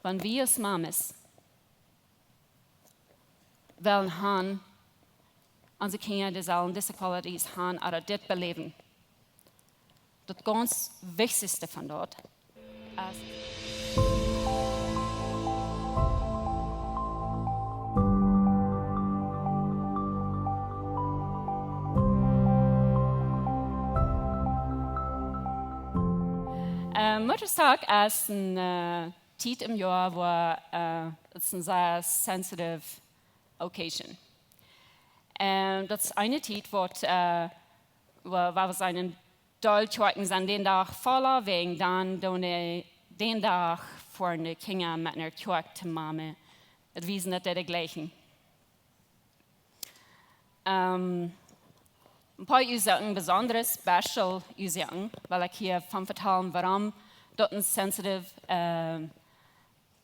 wenn wir als Mames wollen haben, unsere Kinder diese Qualitäten haben, oder das beleben. Das ganz Wichtigste von dort ist, Mutterstag ist ein Zeit im Jahr, wo es eine sehr sensitive Occasion. Das ist eine Zeit, wo wir seinen Dolchweiten an den Tag voller wegen dann den Tag vor den Kinder mit einer Kjoakj zu Mame. Das wissen nicht die gleichen. Ein paar Ursachen, besondere special Ursachen, weil ich hier von vertellen, warum dort sensitive,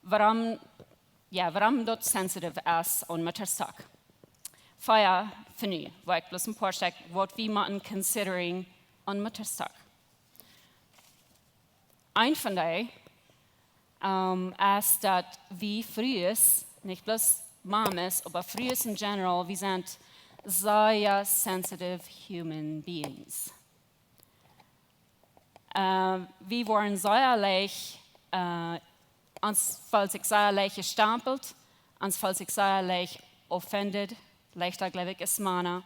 warum dort sensitive ist an Mutterstag. Vorher für nu, wo ich bloß ein paar Stück, was wir machen, considering an Mutterstag. Ein von denen ist, dass wir früher, nicht bloß Mames, aber früher in general, wir sind sehr sensitive human beings. Wir waren sehr leicht, uns fällt sich sehr leicht gestempelt, uns fällt sich sehr leicht offended, leichter, glaube ich, ist Mana.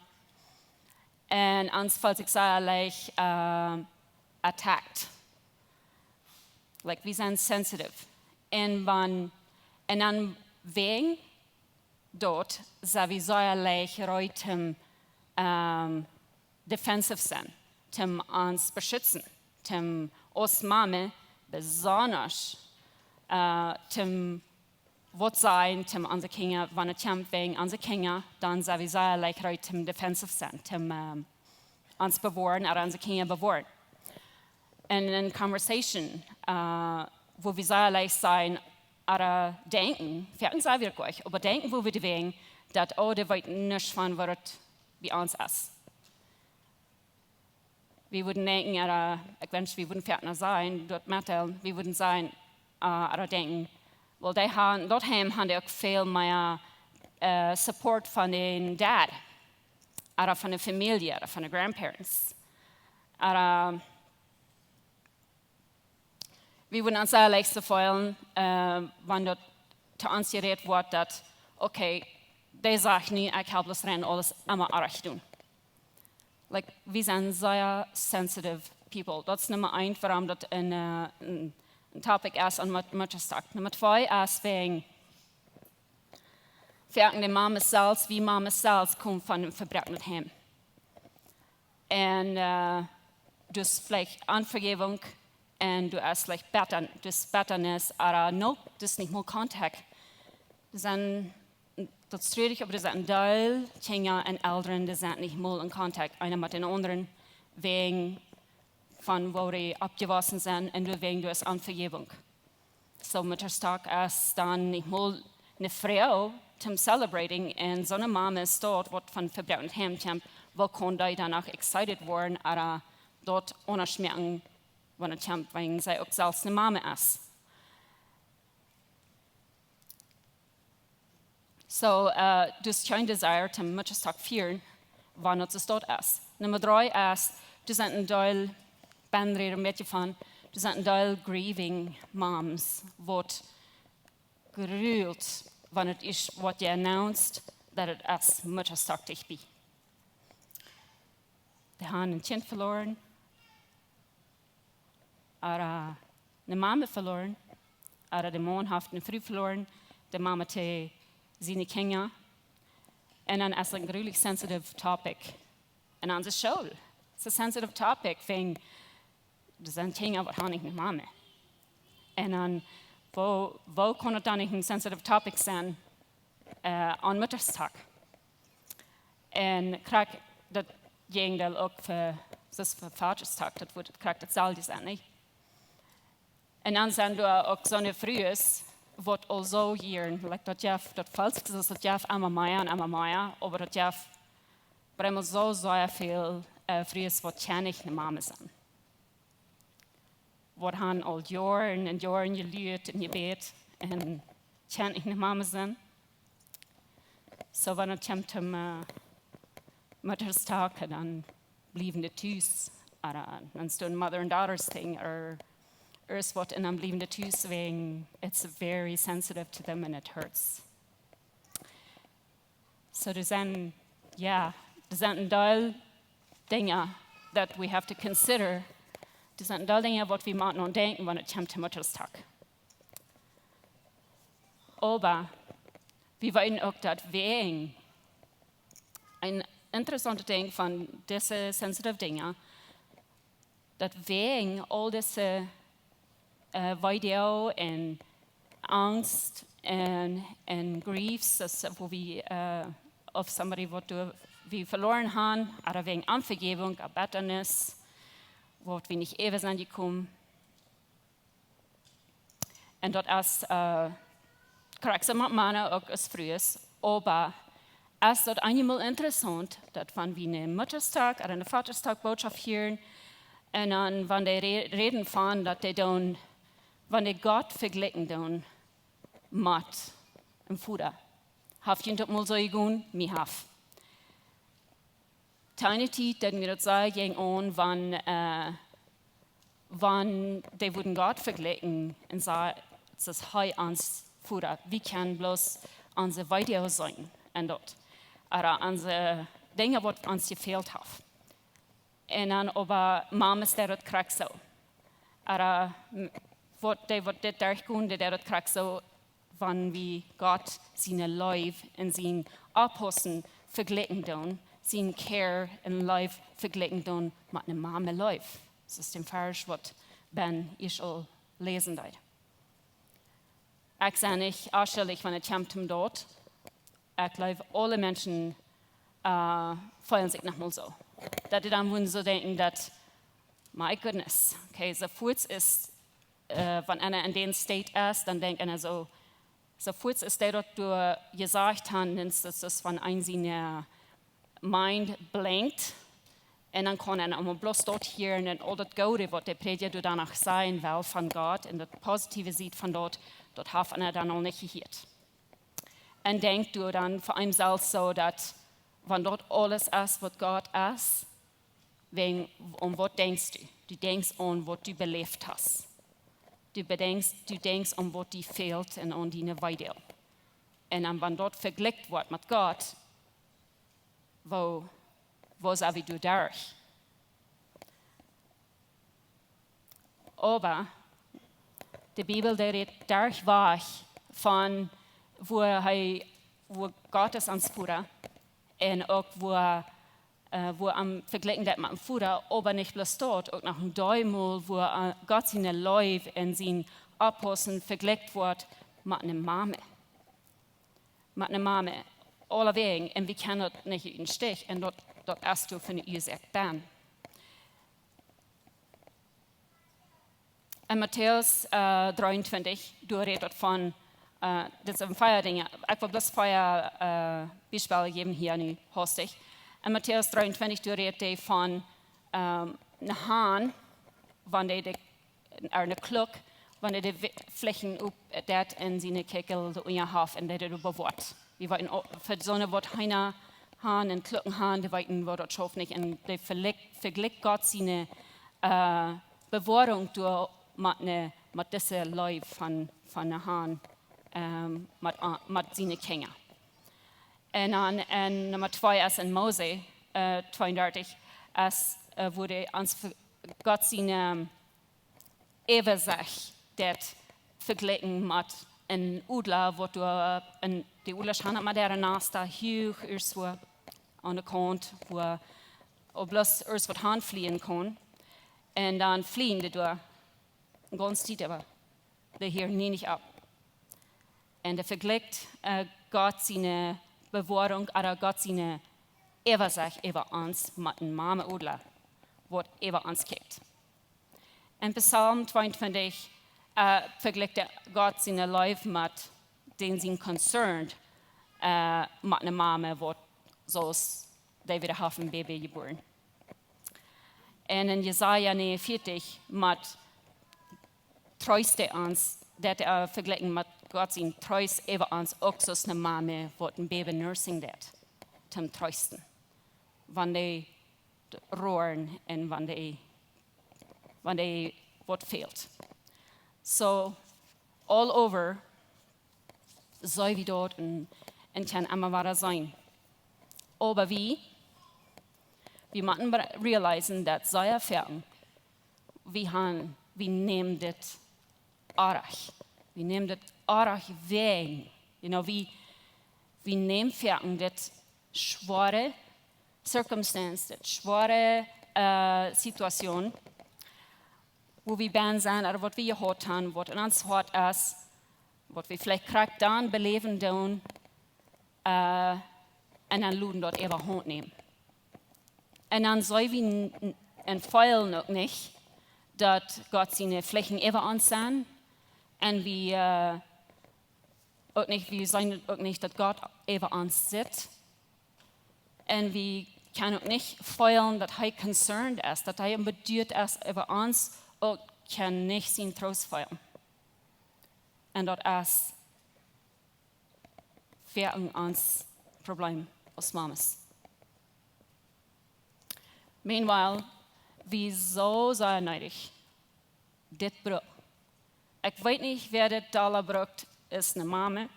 Und uns fällt sich sehr leicht attacked. Like, wir sind sensitive. Und dann wegen dort sind wir sehr leicht zum defensive sein, zum uns beschützen, zum uns Mame besonders, zum was sein, zum unsere Kinder, wenn es kämpft wegen unserer Kinder, dann sind wir sehr leicht zum defensive sein, zum uns bewahren oder unsere Kinder bewahren. In einer Conversation, wo wir sehr leicht sein, oder denken, vielleicht sagen wir gleich, aber denken, wo wir denken, dass, der weiß nicht von, was bei uns ist. Wir würden denken, oder ich wünsche, wir würden vielleicht sein, dort mitteln, wir würden sein, oder denken, weil dort haben die auch viel mehr Support von den Dad, oder von der Familie, oder von den Grandparents. Oder wir würden uns sehr leicht fühlen, wenn dort zu uns geredet wird, dass, okay, die sagt nie, ich habe das Rennen alles immer recht tun. Like, wir sind sehr sensitive people. Das ist Nummer 1, warum das ein Topic ist an Mutterstag. Nummer 2 ist wegen die Mame selbst, wie Mame selbst kommt von dem Verbrechen heim. Und durch vielleicht Unvergebung, und du hast vielleicht Bitternis, aber no, das ist nicht mal Kontakt. Das ist traurig, aber das sind ein Teil Kinder und Eltern, die sind nicht mal in Kontakt, einer mit den anderen, wegen von wo die abgewachsen sind und wegen der Unvergebung. So Mutterstag ist dann nicht mal eine Frau zum Celebrating und so eine Mama ist dort, wird von Verbrechen heimkommt, wo kann die danach excited werden, oder dort ohne Schmerzen, wenn er kämpft, weil sie auch selbst eine Mama ist. So, du hast kein Desire, zum Mutterstag feiern, wann es dort ist. Nummer 3 ist, du sind ein Teil, Bandreder mit von, du sind ein Teil grieving moms, wird gerührt, wenn es ist, was ihr announced, dass es Mutterstag dich bi. Die haben ein Kind verloren, oder eine Mama verloren, oder der Mann hat eine Frau verloren, die Mama te seine Kinder. Und dann ist es ein really sensitive topic in unserer Show. Es ist ein sensitive topic, wegen das sind Kinder, was habe ich mit Mama. Und dann, wo kann es dann nicht ein sensitive topic sein an Mutterstag? Und krieg das Gegenteil auch für Vaterstag, das wird das selbe sein, nicht? Und dann sind wir auch so eine Frühes, wird also hier, like das falsch ist, das Jeff immer mehr, aber das Jeff bringt so sehr viel Frühes, was kann ich eine Mama sein. Was haben all Jahren und Jahren gelüht und gebet, en känner inte mamma sen. Så var det kom till Mother's dan bleven det tus. Dan stod mother and daughter's thing, or what, and dan bleven det tus wegen, it's very sensitive to them and it hurts. So there's en del dingen that we have to consider. There's en del dingen wat we moeten aan denken wanneer het komt til Muttersdag. Aber wir wollen auch das wegen. Ein interessanter Ding von diesen sensitive Dingen, dass wegen all diese Video und Angst und Griefs, wo wir auf somebody, wo wir verloren haben, oder wegen Unvergebung, Erbitternis, wo wir nicht ewig sind gekommen. Und dort ist korrekt mit Männer auch als frühes, aber es ist dort einmal interessant, dass wenn wir eine Mutterstag oder eine Vaterstag Botschaft hören, und dann, wenn die reden von, dass die dann, wenn die Gott vergleichen dann mit dem Vater, habt ihr das mal so gegangen? Mir haft. Keine Zeit, dass wir das sagen, wenn die würden Gott vergleichen und sagen, es ist hei ans Vater, wir können bloß unsere Video sein und dort. Oder unsere Dinge, die uns gefehlt haben. Und dann aber Mame ist der dort kriegt so. Oder was das durchgehen, der dort kriegt so, wenn wir Gott seine Leib und sein Aposteln vergleichen tun, sein Care und Leib vergleichen tun mit einer Mame Leib. Das ist der Vers, was Ben ich all lesen darf. Ich sage nicht, ausstellig, wenn es kommt zum Tod. Ich glaube, alle Menschen fühlen sich nochmal so. Dass die dann würden so denken, dass, my goodness, okay, so kurz ist, wenn einer in den State ist, dann denkt einer so kurz ist der dort durch gesagt haben, dass das von einem seiner Mind blinkt, und dann kann einer bloß dort hören und all das Gute, was der Prediger danach sein will von Gott, und das Positive sieht von dort hat einer dann auch nicht gehört. Und denkt du dann vor allem selbst so, dass, wenn dort alles ist, was Gott ist, was denkst du? Du denkst an, was du belebt hast. Du denkst an, was dir fehlt und an deine Weide. Und dann, wenn dort verglichen wird mit Gott, wo sind wir durch? Aber die Bibel, der redet durch von, wo Gott ist ans Vater und auch wo am Vergleichen mit dem Vater, aber nicht bloß dort, auch nach dem Däumel, wo Gott seine Leib und seinen Aposteln verglichen wird mit einer Mame. Mit einer Mame. Alle Wegen, und wir können das nicht in den Stich, und dort erst du von der Ursache bin. In Matthäus 23, du redest von, das ist ein Feierding, ich will das Feuerbeispiel geben hier nicht hostig. In Matthäus 23, du redest von einem Hahn, wenn eine Kluck, wenn die Flächen in seine Kegel hat und der überwort. Wir wollten für so eine Wort Heiner Hahn und Kluckenhahn, die wollten wir dort schaffen nicht, und die vergleicht Gott seine Bewahrung durch mit dieser Leib von der Hahn, mit seinen Kindern. Und dann Nummer 2 ist in Mose 32, es wurde uns Gott seine Ewigkeit verglichen mit einem Udler, wo du die Udler schauen mit der Nase hoch ist, wo an der Kant, wo bloß erst was Hand fliehen kann. Und dann fliehen die durch. Ganz tief, aber die hören nie nicht ab. Und er vergleicht Gott seine Bewahrung oder Gott seine Ewigkeit über uns mit einem Mame Udler, wo über uns geht. In Psalm 22 vergleicht Gott seine Leib mit den sie concerned mit einer Mame, wo so die wieder auf ein Baby geboren. Und in Jesaja 49 mit tröste uns dat vergelijken met God zijn truis even ons ook zoals een mame wat een baby nursing dat, ten truisten. Wanneer die roeren en wanneer wat fehlt. So, all over, zou we dort en kan immer wahrer sein. Aber wir müssen realisieren, dass sie erfahren, wir nehmen das arg. Wir nehmen das arg weg. You know, wir nehmen fertig das schwere Circumstance, das schwere Situation, wo wir ben zijn, oder wat we gehad haben, wat in ons hart is, wat we vielleicht krijgt dan, beleven doen, en dan luden dort even hand nemen. En dan zou we en feilen ook niet, dat Gott seine Flächen even ons zijn, en we zijn ook niet dat Gott even ons zit, en we kunnen ook niet feilen dat hij concerned is, dat hij beduurd is over ons, ook kan niet zijn troost feilen. En dat is voor ons probleem als mamas. Meanwhile, wie zo zijn nodig. Dit brood. Ik weet niet wer dit dollar brood is, een mame.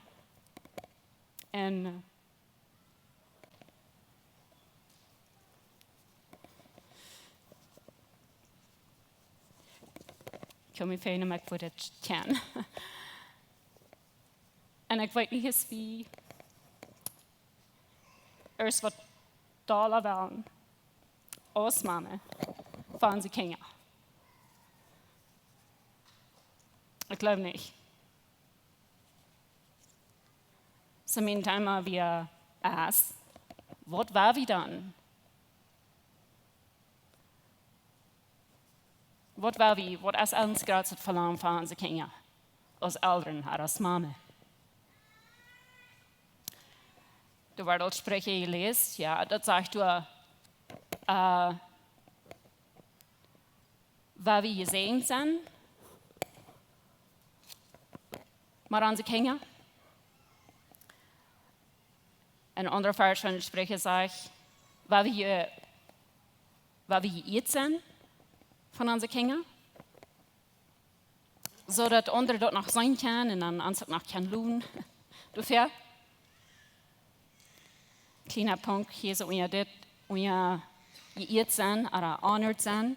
En ik kan me fijnen, maar ik word het kan. En ik weet niet eens wie eerst wat dollar willen als mama van onze kinderen. Ik geloof niet. So mijn timer wir ask, wat waren we dan? Wat waren we? Wat is ons grootste verlangen van onze kinderen? Als ouderen, als mama. De wereldsprecher je leest, ja, dat zegt du, waar we gezegend zijn, maar onze kinderen. En een andere vers van de sprecher zegt, waar we geëerd zijn van onze kinderen, zodat anderen dat nog zijn kan en dan ons het nog kan doen. Dufür? Kleiner Punkt, hier so unja dit, unja geëerd zijn, oder honored zijn.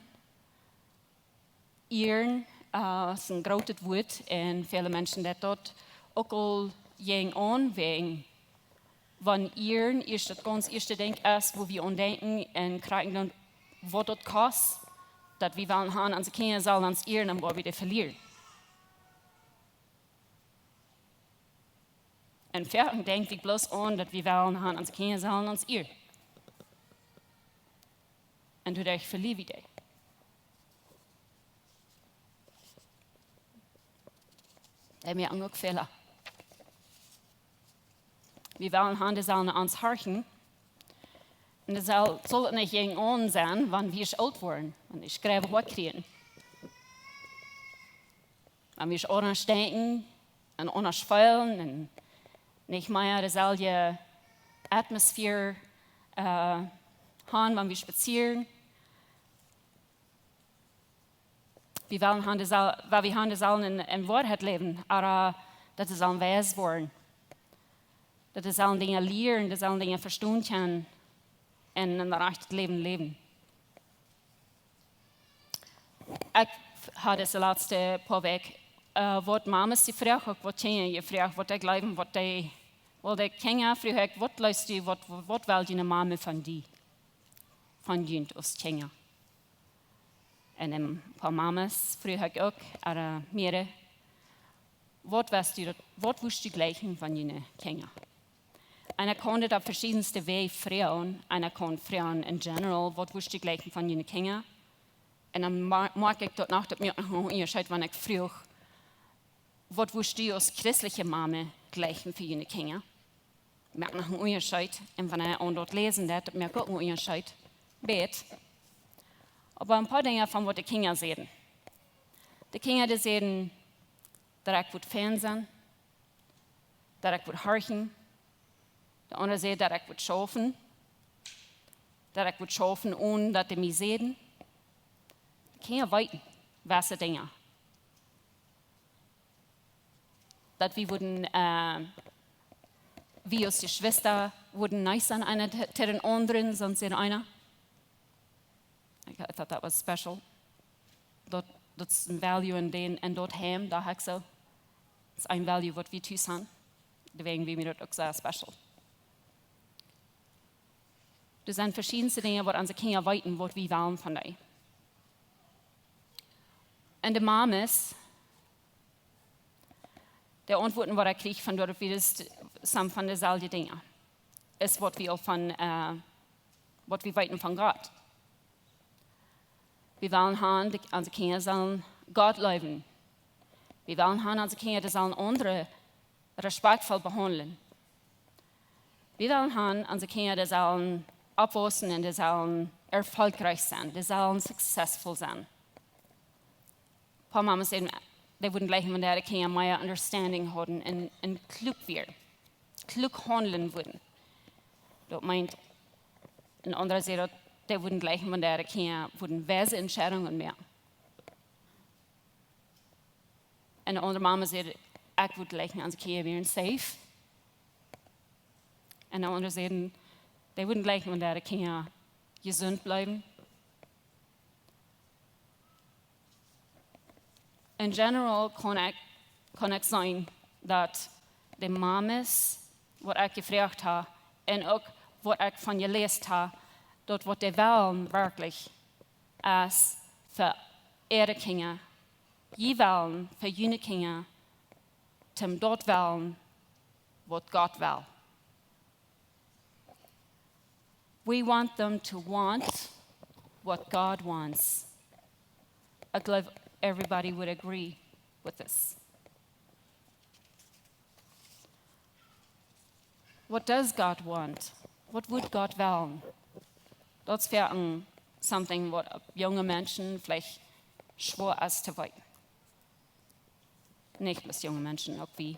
Eeren is een groot woord en vele mensen dat ook al jeng aanwegen. Van eeren is het ons eerste denk is, wo we denken en krijgen dan wat het kost, dat we willen gaan onze kinderen zullen ons eeren en waar we dat verlieren. En verder denk ik bloos aan dat we willen gaan onze kinderen zullen ons eeren. En toen dacht ik, verlier we dat. Dat merken ook velen. We willen gaan de zullen ons harten. En dat zal het niet jong aan zijn, wanneer we oud worden. Want ik schrijf wat krijgen. Wanneer we anders denken en anders voelen en niet meer dezelfde atmosfeer gaan wanneer we spazieren. We willen gaan de zullen in waarheid leven, maar dat is al wijs worden. Dat is al dingen leren, dat is al dingen verstaan kan en een recht leven leven. Ik had deze laatste paar weken wat mama's die vraag ook, wat ken je vraag, wat ik leven, wat de kinderen vraag ik, wat luister je, wat wil je een mama van die, van je als kinderen. En een paar mama's vraag ik ook, meerdere, wat wist je gleichen van je kinderen? En ik kon het op verschillende wijzen vragen, en ik kon vragen in general, wat wist je gleichen van je kinderen? En dan maak ik dat nog, dat mir nog een onderscheid, wanneer ik vroeg, wat wist je als christelijke mama gleichen voor je kinderen? Ik maak nog een onderscheid, en wanneer je dat lezen dat merk ik ook een onderscheid. Bet. Aber ein paar Dinge von was die Kinder sehen. Die Kinder die sehen, dat ik moet fernsehen, dat ik moet horchen. De andere zegt dat ik moet schaffen. Dat ik moet schaffen, ohne dat die mij sehen. Ik kan ja weten, was ze dingen. Dat we würden, wie als die Schwester, würden nice sein, einer zu den anderen, sonst den einer. I thought that was special. That's een value in den en dort hem, da heb ik zo. Dat is een value wat we thuis hebben. Deswegen wie mir das auch sehr special. Das sind verschiedenste Dinge, die unsere Kinder weiten, was wir wollen von dir. Und die Mame ist, der Antworten, die kriegt von dort, wie das sind von derselben Dinge, ist, was wir auch was wir weiten von Gott. Wir wollen haben, unsere Kinder sollen Gott lieben. Wir wollen haben, unsere Kinder sollen andere respektvoll behandeln. Wir wollen haben, unsere Kinder sollen abwachsen und die sollen erfolgreich sein, die sollen successful sein. Ein paar Mamas sagen, die würden gleich mit der Kinder mehr Understanding haben und klug werden, klug handeln würden. Das meint, ein anderer sagt, die würden gleich mit der Kinder würden weise Entscheidungen mehr. Und eine andere Mama sagt, ich würde gleich mit unseren Kindern werden safe. Und eine andere sagt, die würden gleich mit der Kinder gesund bleiben. In general kann ich sagen, dass die Mames, was ich gefragt habe, und auch was ich von ihr gelesen habe, dort was die wollen wirklich, ist für ihre Kinder, die wollen für jene Kinder, zum dort wollen, was Gott will. We want them to want what God wants. I believe everybody would agree with this. What does God want? What would God wollen? Das wäre something what junge Menschen vielleicht schwer ist zu weiten. Nicht bloß junge Menschen, auch wie.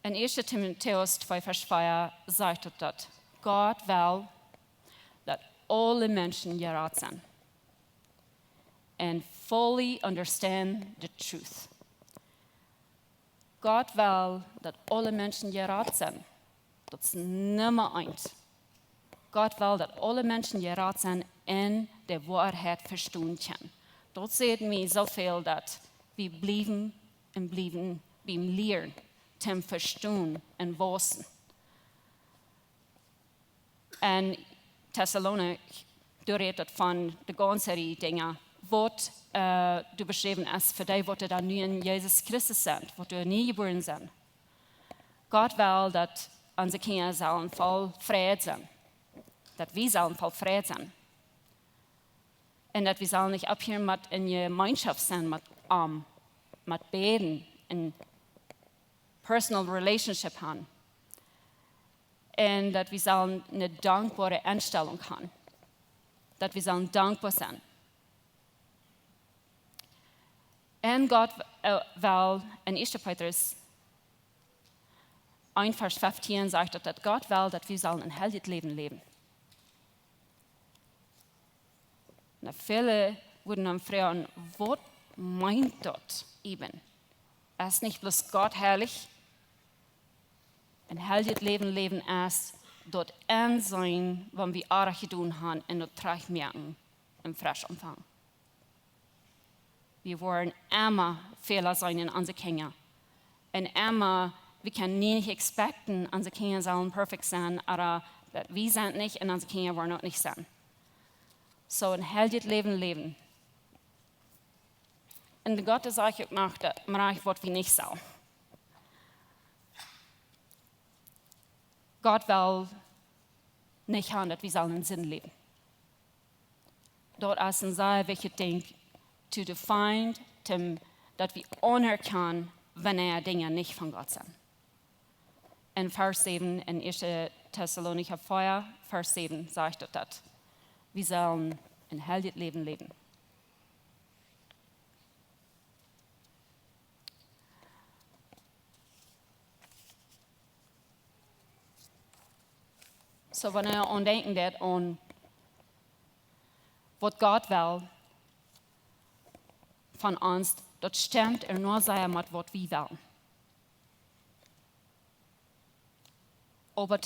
In 1. Timotheus 2, Vers 2 sagt es dort, Gott will, dass alle Menschen gerecht sind and fully understand the truth. Gott will, dass alle Menschen gerecht sind. Das ist Nummer 1. Gott will, dass alle Menschen gerecht sind und die Wahrheit verstehen können. Dort sehen wir so viel, dass wir bleiben und bleiben beim Lehren, zum Verstehen und Wissen. Und Thessalonik, du redest von der ganzen Dinge, was du beschrieben hast für die, die da nie in Jesus Christus sind, die du nie geboren sind. Gott will, dass unsere Kinder sollen voll Frieden sein. Dass wir sollen voll Frieden sein. Und dass wir sollen nicht abhören mit in Gemeinschaft sein, mit beten, in personal relationship haben. Und dass wir sollen eine dankbare Einstellung haben. Dass wir sollen dankbar sein. Und Gott will in 1. Petrus 1, Vers 15 sagt, dass Gott will, dass wir sollen ein heiliges Leben leben. Na, viele würden dann fragen, was meint das eben? Ist nicht bloß Gott herrlich? Ein heiliges Leben leben ist dort sein, wenn wir Arbeit getan haben und dort Treich merken im Frischumfang. Wir wollen immer Fehler sein in unseren Kindern. Und immer, wir können nicht expecten, unsere Kinder sollen perfekt sein, aber wir sind nicht und unsere Kinder wollen auch nicht sein. So ein heiliges Leben leben. Und Gott sagt auch noch, dass was wir nicht sollen. Gott will nicht haben, dass wir einen Sinn leben. Dort ist ein sehr wichtiges Ding, zu define, dass wir anerkennen, wenn Dinge nicht von Gott sind. In Vers 7, in 1. Thessalonicher 4, Vers 7 sagt das. Wir sollen ein heiliges Leben leben. So wanneer je aandenken dat aan wat God wil van ons, dat stemt nur zijn met wat we willen. Aber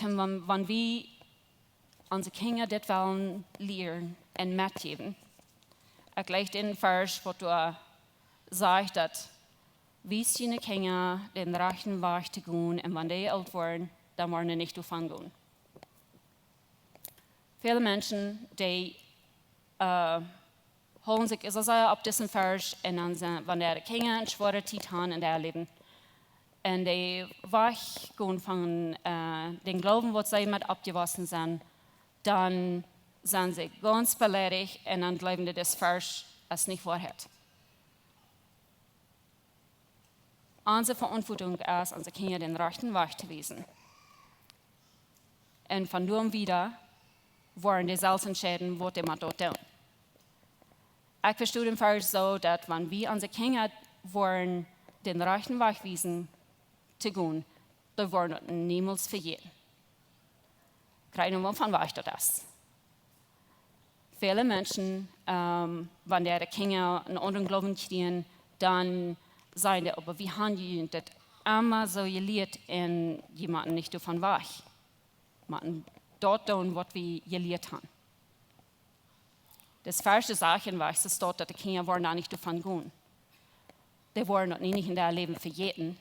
wenn wir onze Kinder dit willen leren en metgeven, ik lees in vers wat du sagt, dat wie je Kinder den rechten Weg te gaan en wanneer die alt worden, dan worden ze niet davon gaan. Viele Menschen, die holen sich so sehr auf diesen Vers und dann, wenn die Kinder eine schwere Zeit haben in der Leben, und die weggehen von den Glauben, was sie mit abgewachsen sind, dann sind sie ganz beleidigt und dann glauben die, das Vers ist nicht Wahrheit. Unsere Verantwortung ist, unsere Kinder den rechten Weg zu weisen. Und von nun wieder wollen die selbst entscheiden, was die dort tun. Ich verstehe den Vers so, dass wenn wir unsere Kinder wollen, den rechten Weg weisen, zu gehen, dann wollen wir niemals vergehen. Gerade wovon weiß das ist. Viele Menschen, wenn die Kinder einen anderen Glauben kriegen, dann sagen die, aber wie haben die das immer so gelehrt und jemanden nicht davon weiß. Man dort tun, was wir gelehrt haben. Das falsche Sachen weiß, es dort, dass die Kinder wollen da nicht davon gehen. Die wollen das nicht in der Leben vergeten.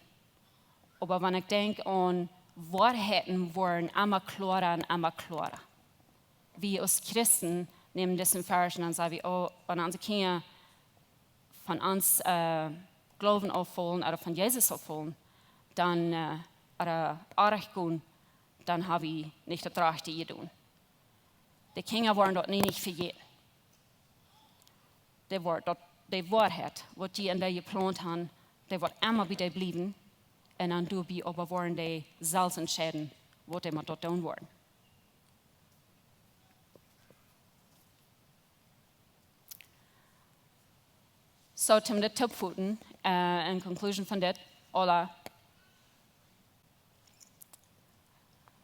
Aber wenn ich denke an Wahrheiten, wollen immer klarer und immer klarer. Wir als Christen nehmen diesen Vers und dann sagen wir, oh, wenn unsere Kinder von uns Glauben aufholen oder von Jesus aufholen, dann oder arg gehen, dann habe ich nicht das Rechte getan. Die Kinder wollen dort nicht vergeten. Die Wahrheit, was die in der geplant haben, die wird immer wieder bleiben. Und dann du wir aber wollen die selbst entscheiden, was die dort tun wollen. So, zum der Tippfuten, in Conclusion von das, oder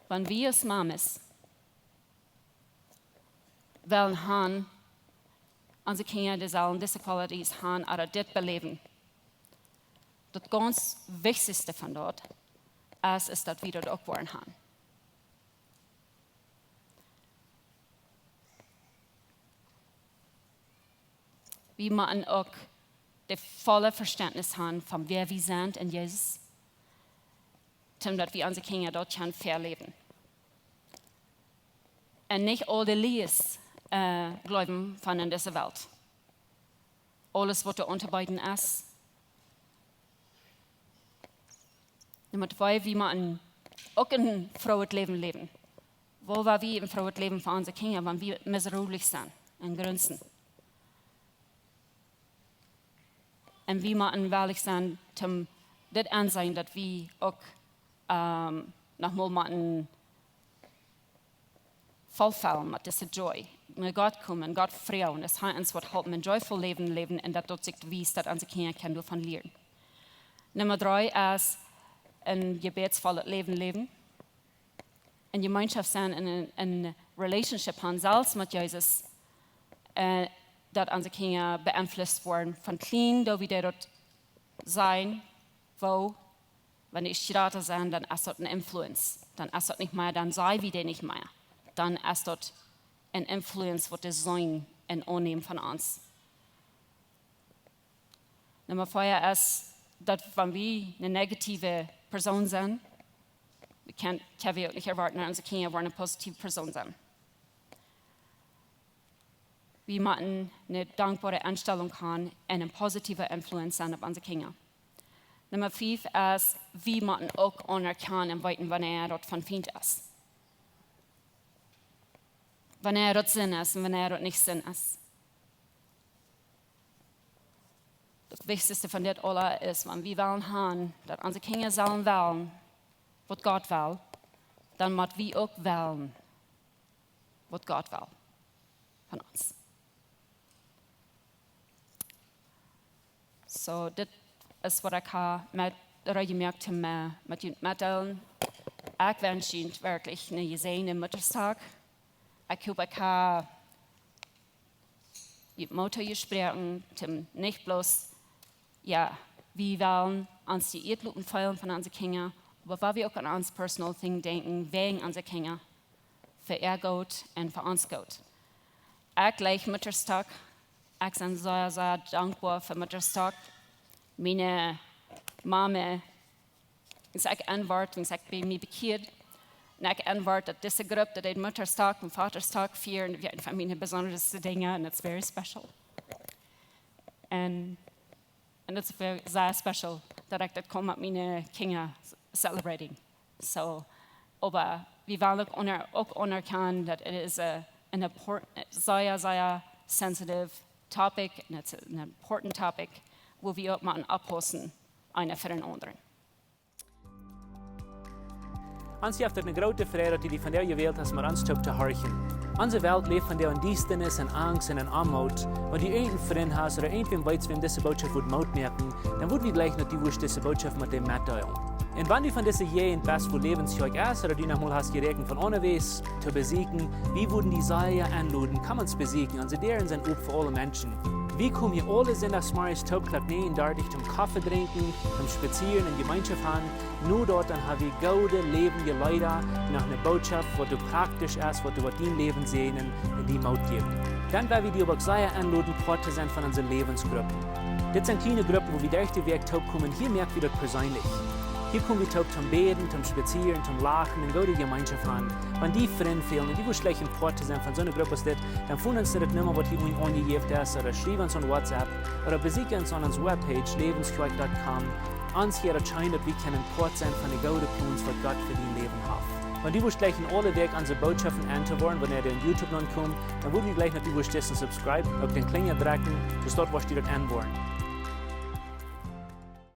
wenn wir als Mames wollen haben, unsere Kinder, die sollen diese Qualitäten haben oder das beleben. Das ganz Wichtigste von dort ist, dass wir das auch wollen haben. Wir müssen auch das volle Verständnis haben, von wer wir sind in Jesus, damit wir unsere Kinder dort verleben. Und nicht all die Lies glauben von in dieser Welt. Alles, was da unterbeiden ist. Nummer 2, wie man auch ein frohes Leben leben. Wo war wir im frohes Leben für unsere Kinder, wenn wir miserabel sind und grünzen? Und wie man wirklich sein, zum das ansehen, dass wir auch nochmal mal vollfallen mit dieser Joy. Mit Gott kommen, Gott freuen, das hat uns was helfen, ein joyful Leben und das dort sich wies, dass unsere Kinder können davon lernen. Nummer 3 ist ein gebetsvolles Leben. In Gemeinschaft sein, in Relationship haben, selbst mit Jesus, dass unsere Kinder beeinflusst werden, von klein, da wie die dort sein, wo, wenn die Straße sind, dann ist dort eine Influence. Dann ist dort nicht mehr, dann sei wie die nicht mehr. Dann ist dort eine Influence, was das sein und annehmen von uns. Nummer 4 ist, dass wenn wir eine negative Person sind, können wir auch nicht erwarten, dass unsere Kinder eine positive Person sind. Wir müssen eine dankbare Einstellung haben und eine positive Influence sein auf unsere Kinder. Nummer 5 ist, wir müssen auch anerkennen und weiten, wenn dort von Feind ist. Wenn dort Sinn ist und wenn dort nicht Sinn ist. Das Wichtigste von dem alles ist, wenn wir wollen haben, dass unsere Kinder sollen wählen, was Gott will, dann müssen wir auch wählen, was Gott will von uns. So, das ist, was ich habe gemerkt habe mit Mitteilen. Ich wünsche Ihnen wirklich einen gesegneten Mutterstag. Ich hoffe, ich habe die Mutter gesprochen, nicht bloß, ja, wir wollen uns die Erdluten feiern von unseren Kindern, aber weil wir auch an uns personal Ding denken, wegen unserer Kinder, für ihr Gott und für uns Gott. Ich gleich Mutterstag, ich bin sehr, sehr dankbar für Mutterstag. Meine Mame, ich sage ein Wort, ich sage bei mir bekehrt, und ich antworte, dass diese Gruppe, die den Mutterstag und Vaterstag feiern, wir haben für mich besonders Dinge, und it's very special. Und it's very sehr special, dass ich das komme mit meinen Kindern celebrating. So, aber wir wollen auch anerkennen, dass es ein sehr, sehr sensitive topic, and it's an important topic, wo wir auch mal abholen, einer für den anderen. Ons heeft het een grote vrede dat die van jou gewählt hast, maar ons te horchen. Onze Welt leeft van jou in Diestenis en Angst en in Armut. Wenn du irgendeinen Freund hast oder irgendwem weißt, wem diese Botschaft Mut merken, dann würden wir gleich noch die diese Botschaft mit dem mitteilen. Und wenn du von dieser jeden Best von Läwens Kjoakj ist, oder du nochmal hast gerechnet von unterwegs zu besiegen, wie würden die Seile anladen, kann man es besiegen, und sie deren sind auch für alle Menschen. Wie kommen hier alle Sonntagsmorgens Taubklapp nähen, dort zum Kaffee trinken, zum Spazieren in Gemeinschaft haben. Nur dort dann haben wir gute, lebende Leute nach einer Botschaft, wo du praktisch ist, wo du dein Leben sehen und die Mut geben. Dann werden wir die aber sehr anladen, Part zu sein von unseren Lebensgruppen. Das sind kleine Gruppen, wo wir durch den Weg taub kommen. Hier merken wir das persönlich. Hier kommen wir taub zum Beten, zum Spazieren, zum Lachen und gute Gemeinschaft an. Wenn die Freunde fehlen und die schlecht im Part zu sein von so einer Gruppe ist, dann finden uns das nicht mehr, was hier angegeben ist, oder schreiben uns an WhatsApp, oder besuchen uns an unserer Webpage, läwenskjoakj.com. Uns hier erscheint, dass wir können Part sein von den guten Plans, was Gott für dein Leben hat. Wenn die gleich in alle Weg unsere Botschaften anzuhören, wenn ihr in YouTube kommt, dann würden wir gleich natürlich subscribe, auf den Klingel drücken, bis dort, was die dort anwollen.